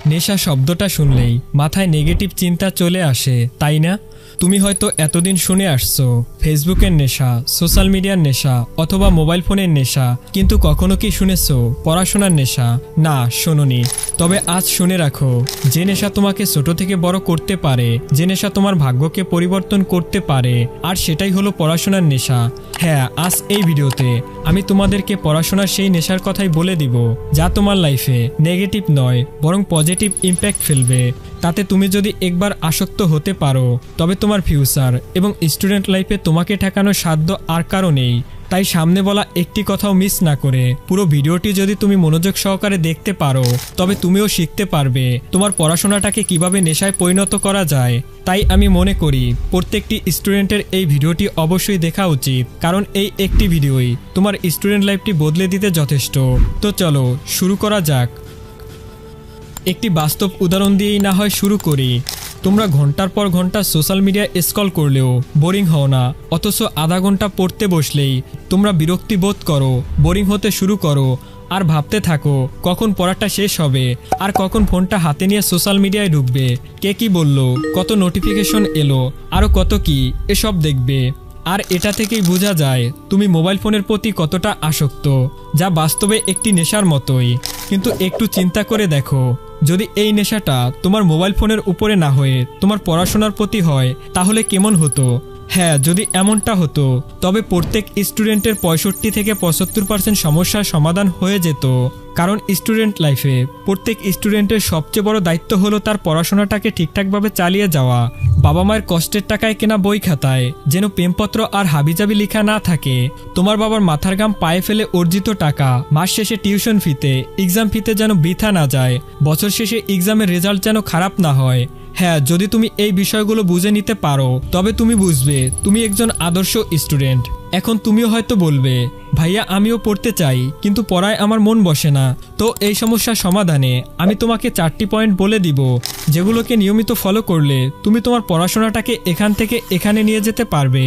নেশা শব্দটা শুনলেই মাথায় নেগেটিভ চিন্তা চলে আসে, তাই না? তুমি হয়তো এতদিন শুনে আসছো ফেসবুকের নেশা, সোশ্যাল মিডিয়ার নেশা অথবা মোবাইল ফোনের নেশা, কিন্তু কখনো কি শুনেছো পড়াশোনার নেশা? না, শোনোনি। তবে আজ শুনে রাখো, যে নেশা তোমাকে ছোট থেকে বড় করতে পারে, যে নেশা তোমার ভাগ্যকে পরিবর্তন করতে পারে, আর সেটাই হলো পড়াশোনার নেশা। হ্যাঁ, আজ এই ভিডিওতে আমি তোমাদেরকে পড়াশোনার সেই নেশার কথাই বলে দিব, যা তোমার লাইফে নেগেটিভ নয় বরং পজিটিভ ইম্প্যাক্ট ফেলবে। তাতে তুমি যদি একবার আসক্ত হতে পারো, তবে তোমার ফিউচার এবং স্টুডেন্ট লাইফে তোমাকে ঠেকানোর সাধ্য আর কারো নেই। তাই সামনে বলা একটি কথাও মিস না করে পুরো ভিডিওটি যদি তুমি মনোযোগ সহকারে দেখতে পারো, তবে তুমিও শিখতে পারবে তোমার পড়াশোনাটাকে কিভাবে নেশায় পরিণত করা যায়। তাই আমি মনে করি প্রত্যেকটি স্টুডেন্টের এই ভিডিওটি অবশ্যই দেখা উচিত, কারণ এই একটি ভিডিওই তোমার স্টুডেন্ট লাইফটি বদলে দিতে যথেষ্ট। তো চলো শুরু করা যাক। একটি বাস্তব উদাহরণ দিয়েই না হয় শুরু করি। তোমরা ঘন্টার পর ঘন্টা সোশ্যাল মিডিয়া স্ক্রল করলেও বোরিং হও না, অথচ আধা ঘন্টা পড়তে বসলেই তোমরা বিরক্তি বোধ করো, বোরিং হতে শুরু করো আর ভাবতে থাকো কখন পড়াটা শেষ হবে আর কখন ফোনটা হাতে নিয়ে সোশ্যাল মিডিয়ায় ঢুকবে, কে কি বললো, কত নোটিফিকেশন এলো, আরও কত কি, এসব দেখবে। আর এটা থেকেই বোঝা যায় তুমি মোবাইল ফোনের প্রতি কতটা আসক্ত, যা বাস্তবে একটি নেশার মতোই। কিন্তু একটু চিন্তা করে দেখো, যদি এই নেশাটা তোমার মোবাইল ফোনের উপরে না হয়ে তোমার পড়াশোনার প্রতি হয়, তাহলে কেমন হতো? হ্যাঁ, যদি এমনটা হতো, তবে প্রত্যেক স্টুডেন্টের 65 থেকে 75% সমস্যার সমাধান হয়ে যেত। কারণ স্টুডেন্ট লাইফে প্রত্যেক স্টুডেন্টের সবচেয়ে বড় দায়িত্ব হলো তার পড়াশোনাটাকে ঠিকঠাকভাবে চালিয়ে যাওয়া। বাবা মায়ের কষ্টের টাকায় কেনা বই খাতায় যেন প্রেমপত্র আর হাবিজাবি লেখা না থাকে। তোমার বাবার মাথার ঘাম পায়ে ফেলে অর্জিত টাকা মাস শেষে টিউশন ফিতে, এক্সাম ফিতে যেন বৃথা না যায়, বছর শেষে এক্সামের রেজাল্ট যেন খারাপ না হয়। হ্যাঁ, যদি তুমি এই বিষয়গুলো বুঝে নিতে পারো, তবে তুমি বুঝবে তুমি একজন আদর্শ স্টুডেন্ট। এখন তুমিও হয়তো বলবে, ভাইয়া আমিও পড়তে চাই কিন্তু পড়ায় আমার মন বসে না। তো এই সমস্যার সমাধানে আমি তোমাকে 4টি পয়েন্ট বলে দিব, যেগুলোকে নিয়মিত ফলো করলে তুমি তোমার পড়াশোনাটাকে এখান থেকে এখানে নিয়ে যেতে পারবে।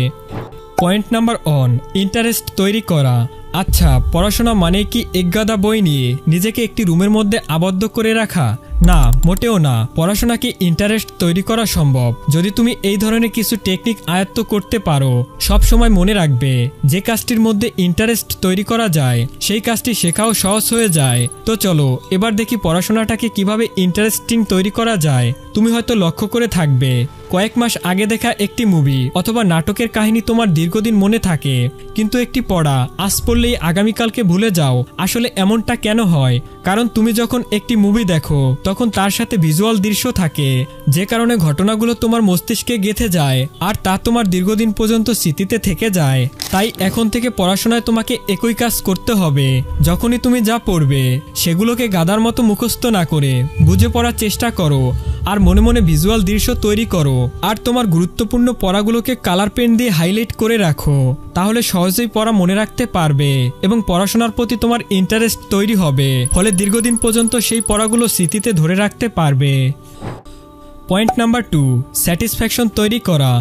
পয়েন্ট নাম্বার 1, ইন্টারেস্ট তৈরি করা। আচ্ছা, পড়াশোনা মানে কি একগাদা বই নিয়ে নিজেকে একটি রুমের মধ্যে আবদ্ধ করে রাখা? না, মোটেও না। পড়াশোনাকে ইন্টারেস্ট তৈরি করা সম্ভব যদি তুমি এই ধরনের কিছু টেকনিক আয়ত্ত করতে পারো। সব সময় মনে রাখবে, যে কাজটির মধ্যে ইন্টারেস্ট তৈরি করা যায় সেই কাজটি শেখাও সহজ হয়ে যায়। তো চলো এবার দেখি পড়াশোনাটাকে কিভাবে ইন্টারেস্টিং তৈরি করা যায়। তুমি হয়তো লক্ষ্য করে থাকবে, কয়েক মাস আগে দেখা একটি মুভি অথবা নাটকের কাহিনী তোমার দীর্ঘদিন মনে থাকে, কিন্তু একটি পড়া আজ পড়লেই আগামীকালকে ভুলে যাও। আসলে এমনটা কেন হয়? কারণ তুমি যখন একটি মুভি দেখো তখন তার সাথে ভিজুয়াল দৃশ্য থাকে, যে কারণে ঘটনাগুলো তোমার মস্তিষ্কে গেঁথে যায় আর তা তোমার দীর্ঘদিন পর্যন্ত স্মৃতিতে থেকে যায়। তাই এখন থেকে পড়াশোনায় তোমাকে একই কাজ করতে হবে। যখনই তুমি যা পড়বে সেগুলোকে গাধার মতো মুখস্থ না করে বুঝে পড়ার চেষ্টা করো আর মনে মনে ভিজুয়াল দৃশ্য তৈরি করো। আর তোমার গুরুত্বপূর্ণ পড়াগুলোকে কালার পেন দিয়ে হাইলাইট করে রাখো, তাহলে সহজেই পড়া মনে রাখতে পারবে এবং পড়াশোনার প্রতি তোমার ইন্টারেস্ট তৈরি হবে। ফলে দীর্ঘদিন পর্যন্ত সেই পড়াগুলো স্মৃতিতে ধরে রাখতে পারবে। পয়েন্ট নাম্বার 2, স্যাটিসফ্যাকশন তৈরি করা।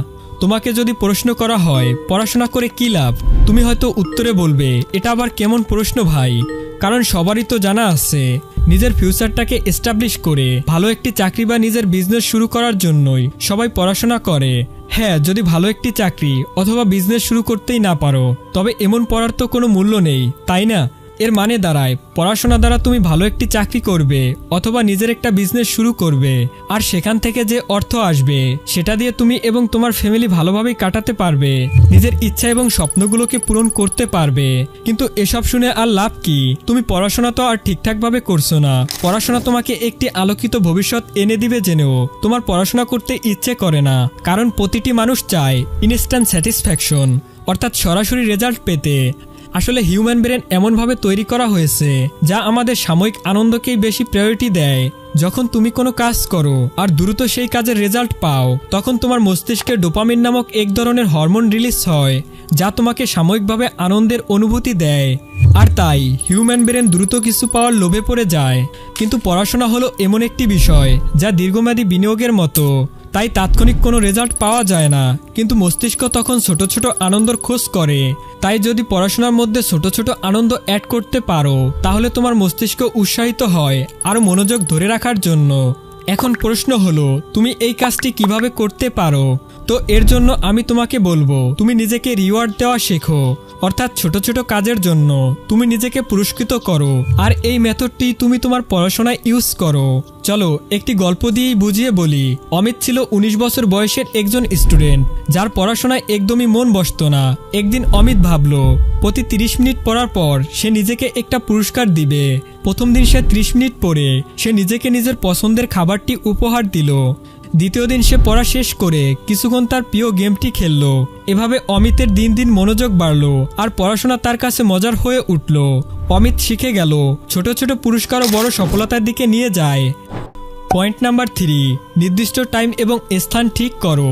তোমাকে যদি প্রশ্ন করা হয় পড়াশোনা করে কি লাভ, তুমি হয়তো উত্তরে বলবে, এটা আবার কেমন প্রশ্ন ভাই? কারণ সবারই তো জানা আছে, নিজের ফিউচারটাকে এস্টাবলিশ করে ভালো একটি চাকরি বা নিজের বিজনেস শুরু করার জন্যই সবাই পড়াশোনা করে। হ্যাঁ, যদি ভালো একটি চাকরি অথবা বিজনেস শুরু করতেই না পারো, তবে এমন পড়ার তো কোনো মূল্য নেই, তাই না? এর মানে দাঁড়ায় পড়াশোনা দ্বারা তুমি ভালো একটি চাকরি করবে অথবা নিজের একটা বিজনেস শুরু করবে, আর সেখান থেকে যে অর্থ আসবে সেটা দিয়ে তুমি এবং তোমার ফ্যামিলি ভালোভাবেই কাটাতে পারবে, নিজের ইচ্ছা এবং স্বপ্নগুলোকে পূরণ করতে পারবে। কিন্তু এসব শুনে আর লাভ কি? তুমি পড়াশোনা তো আর ঠিকঠাকভাবে করছো না। পড়াশোনা তোমাকে একটি আলোকিত ভবিষ্যৎ এনে দিবে জেনেও তোমার পড়াশোনা করতে ইচ্ছে করে না, কারণ প্রতিটি মানুষ চায় ইনস্ট্যান্ট স্যাটিসফ্যাকশন, অর্থাৎ সরাসরি রেজাল্ট পেতে। আসলে হিউম্যান ব্রেন এমনভাবে তৈরি করা হয়েছে যা আমাদের সাময়িক আনন্দকেই বেশি প্রায়োরিটি দেয়। যখন তুমি কোনো কাজ করো আর দ্রুত সেই কাজের রেজাল্ট পাও, তখন তোমার মস্তিষ্কে ডোপামিন নামক এক ধরনের হরমোন রিলিজ হয়, যা তোমাকে সাময়িকভাবে আনন্দের অনুভূতি দেয়। আর তাই হিউম্যান ব্রেন দ্রুত কিছু পাওয়ার লোভে পড়ে যায়। কিন্তু পড়াশোনা হলো এমন একটি বিষয় যা দীর্ঘমেয়াদী বিনিয়োগের মতো। তাই তাৎক্ষণিক কোনো রেজাল্ট পাওয়া যায় না, কিন্তু মস্তিষ্ক তখন ছোট ছোট আনন্দের খোঁজ করে। তাই যদি পড়াশোনার মধ্যে ছোট ছোট আনন্দ অ্যাড করতে পারো, তাহলে তোমার মস্তিষ্ক উৎসাহিত হয় আরও মনোযোগ ধরে রাখার জন্য। এখন প্রশ্ন হলো, তুমি এই কাজটি কিভাবে করতে পারো? তো এর জন্য আমি তোমাকে বলবো, তুমি নিজেকে রিওয়ার্ড দেওয়া শেখো, অর্থাৎ ছোট ছোট কাজের জন্য তুমি নিজেকে পুরস্কৃত করো। আর এই মেথডটি তুমি তোমার পড়াশোনায় ইউজ করো। চলো একটি গল্প দিয়েই বুঝিয়ে বলি। অমিত ছিল 19 বছর বয়সের একজন স্টুডেন্ট, যার পড়াশোনায় একদমই মন বসতো না। একদিন অমিত ভাবলো, প্রতি 30 মিনিট পড়ার পর সে নিজেকে একটা পুরস্কার দিবে। প্রথম দিন সে 30 মিনিট পড়ে সে নিজেকে নিজের পছন্দের খাবারটি উপহার দিল। দ্বিতীয় দিন সে পড়া শেষ করে কিছুক্ষণ তার প্রিয় গেমটি খেললো। এভাবে অমিতের দিন দিন মনোযোগ বাড়লো আর পড়াশোনা তার কাছে মজার হয়ে উঠল। অমিত শিখে গেল ছোট ছোট পুরস্কারও বড় সফলতার দিকে নিয়ে যায়। পয়েন্ট নাম্বার 3, নির্দিষ্ট টাইম এবং স্থান ঠিক করো।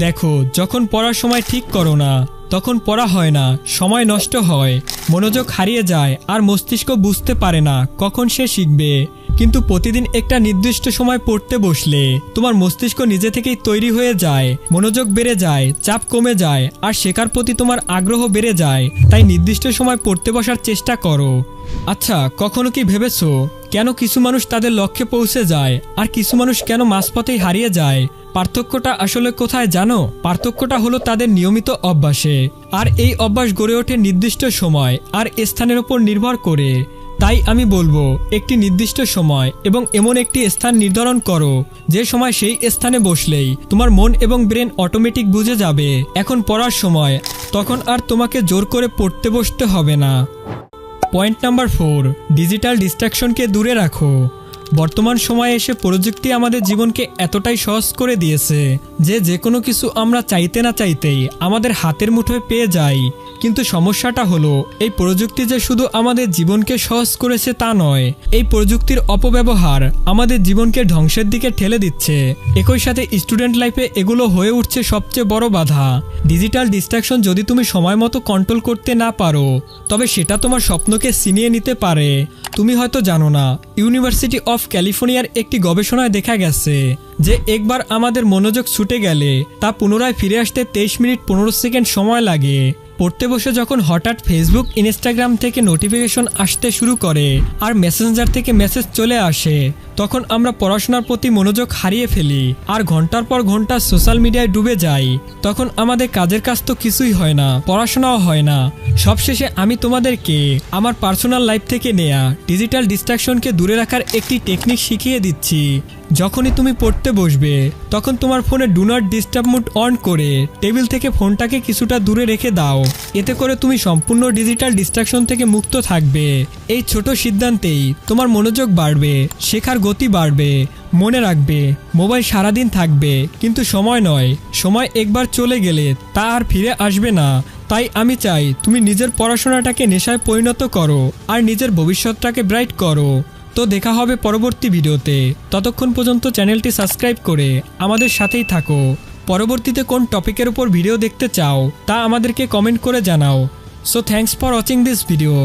দেখো, যখন পড়ার সময় ঠিক করো না, তখন পড়া হয় না, সময় নষ্ট হয়, মনোযোগ হারিয়ে যায় আর মস্তিষ্ক বুঝতে পারে না কখন সে শিখবে। কিন্তু প্রতিদিন একটা নির্দিষ্ট সময় পড়তে বসলে তোমার মস্তিষ্ক নিজে থেকেই তৈরি হয়ে যায়, মনোযোগ বেড়ে যায়, চাপ কমে যায় আর শেখার প্রতি তোমার আগ্রহ বেড়ে যায়। তাই নির্দিষ্ট সময় পড়তে বসার চেষ্টা করো। আচ্ছা, কখনো কি ভেবেছো কেন কিছু মানুষ তাদের লক্ষ্যে পৌঁছে যায় আর কিছু মানুষ কেন মাঝপথেই হারিয়ে যায়? পার্থক্যটা আসলে কোথায় জানো? পার্থক্যটা হলো তাদের নিয়মিত অভ্যাসে। আর এই অভ্যাস গড়ে ওঠে নির্দিষ্ট সময় আর স্থানের উপর নির্ভর করে। তাই আমি বলবো, একটি নির্দিষ্ট সময় এবং এমন একটি স্থান নির্ধারণ করো যে সময় সেই স্থানে বসলেই তোমার মন এবং ব্রেন অটোমেটিক বুঝে যাবে এখন পড়ার সময়, তখন আর তোমাকে জোর করে পড়তে বসতে হবে না। পয়েন্ট নাম্বার 4, ডিজিটাল ডিস্ট্রাকশনকে দূরে রাখো। বর্তমান সময়ে এসে প্রযুক্তি আমাদের জীবনকে এতটাই সহজ করে দিয়েছে যে কোনো কিছু আমরা চাইতে না চাইতেই আমাদের হাতের মুঠোয় পেয়ে যাই। কিন্তু সমস্যাটা হলো, এই প্রযুক্তি যে শুধু আমাদের জীবনকে সহজ করেছে তা নয়, এই প্রযুক্তির অপব্যবহার আমাদের জীবনকে ধ্বংসের দিকে ঠেলে দিচ্ছে। একই সাথে স্টুডেন্ট লাইফে এগুলো হয়ে উঠছে সবচেয়ে বড় বাধা। ডিজিটাল ডিস্ট্রাকশন যদি তুমি সময় মতো কন্ট্রোল করতে না পারো, তবে সেটা তোমার স্বপ্নকে ছিনিয়ে নিতে পারে। তুমি হয়তো জানো না, ইউনিভার্সিটি অফ ক্যালিফোর্নিয়ার একটি গবেষণায় দেখা গেছে যে একবার আমাদের মনোযোগ ছুটে গেলে তা পুনরায় ফিরে আসতে 23 মিনিট 15 সেকেন্ড সময় লাগে। পড়তে বসে যখন হঠাৎ ফেসবুক, ইনস্টাগ্রাম থেকে নোটিফিকেশন আসতে শুরু করে আর মেসেঞ্জার থেকে মেসেজ চলে আসে, তখন আমরা পড়াশোনার প্রতি মনোযোগ হারিয়ে ফেলি আর ঘন্টার পর ঘন্টা সোশ্যাল মিডিয়ায় ডুবে যাই। তখন আমাদের কাজের কাজ তো কিছুই হয় না, পড়াশোনাও হয় না। সবশেষে আমি তোমাদেরকে আমার পার্সোনাল লাইফ থেকে নেয়া ডিজিটাল ডিস্ট্রাকশনকে দূরে রাখার একটি টেকনিক শিখিয়ে দিচ্ছি। যখনই তুমি পড়তে বসবে, তখন তোমার ফোনে do not disturb mode on করে টেবিল থেকে ফোনটাকে কিছুটা দূরে রেখে দাও। এতে করে তুমি সম্পূর্ণ ডিজিটাল ডিস্ট্রাকশন থেকে মুক্ত থাকবে। এই ছোট সিদ্ধান্তেই তোমার মনোযোগ বাড়বে, শেখার গতি বাড়বে। মনে রাখবে, মোবাইল সারাদিন থাকবে, কিন্তু সময় নয়। সময় একবার চলে গেলে তা আর ফিরে আসবে না। তাই আমি চাই তুমি নিজের পড়াশোনাটাকে নেশায় পরিণত করো আর নিজের ভবিষ্যৎটাকে ব্রাইট করো। তো দেখা হবে পরবর্তী ভিডিওতে। ততক্ষণ পর্যন্ত চ্যানেলটি সাবস্ক্রাইব করে আমাদের সাথেই থাকো। পরবর্তীতে কোন টপিকের উপর ভিডিও দেখতে চাও তা আমাদেরকে কমেন্ট করে জানাও। So thanks for watching this video.